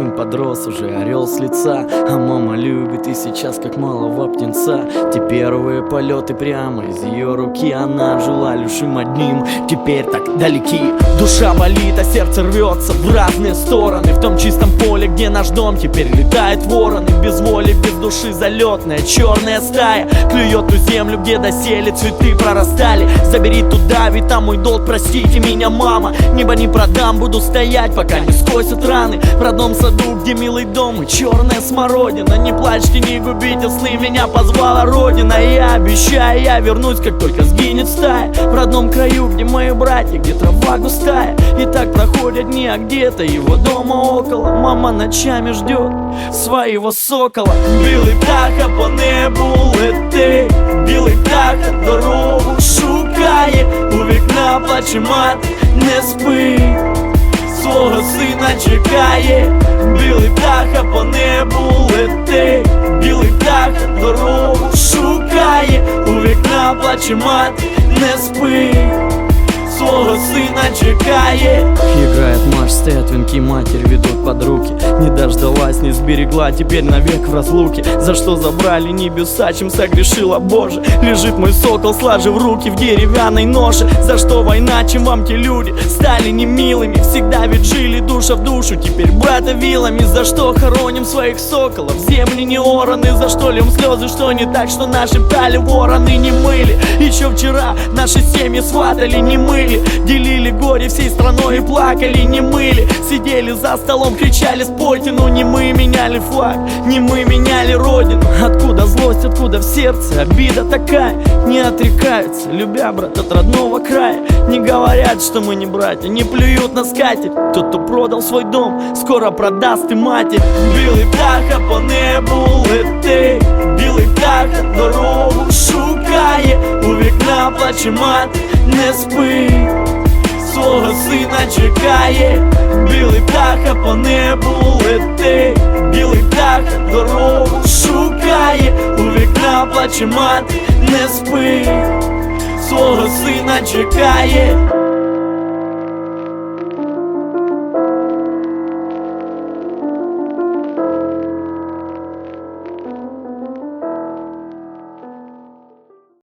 сын подрос, уже орел с лица. А мама любит и сейчас как малого птенца. Те первые полеты прямо из ее руки. Она жила лишь им одним, теперь так далеки. Душа болит, а сердце рвется в разные стороны. В том чистом поле, где наш дом, теперь летают вороны. Без воли, без души залетная черная стая клюет ту землю, где доселе цветы прорастали. Забери туда, ведь там мой долг, простите меня, мама. Небо не продам, буду стоять, пока не скосят раны. В родном саду, где милый дом и черная смородина. Не плачьте, не губите сны, меня позвала родина. Я обещаю, я вернусь, как только сгинет стая. В родном краю, где мои братья, где трава густая. И так проходят дни, а где-то его дома около. Мама ночами ждет своего сокола. Білий птаха по небу летить, білий птаха дорогу шукає. У вікна плаче мати, не спить, свого сина чекає. Білий птаха по небу летить, білий птаха дорогу шукає. У вікна плаче мати, не спить, свого сына чекает. Играет марш, стоят венки, матерь ведут под руки. Не дождалась, не сберегла, теперь навек в разлуке. За что забрали небеса, чем согрешила Боже. Лежит мой сокол, сложив руки в деревянной ноше. За что война, чем вам те люди стали немилыми? Всегда ведь жили душа в душу, теперь брата вилами. За что хороним своих соколов, земли не ораны? За что льем слезы, что не так, что нашептали вороны не мыли? Еще вчера наши семьи сватали, не мыли. Делили горе всей страной и плакали, не мыли. Сидели за столом, кричали спойте, но не мы меняли флаг, не мы меняли родину. Откуда злость, откуда в сердце обида такая? Не отрекаются, любя брат от родного края. Не говорят, что мы не братья, не плюют на скатерть. Тот, кто продал свой дом, скоро продаст и матерь. Білий птаха по небу летить, білий птаха дорогу шукає. У вікна плаче мати, не спить, свого сина чекає. Білий птаха по небу летить, білий птаха дорогу шукає. У вікна плаче мати, не спить, свого сина чекає.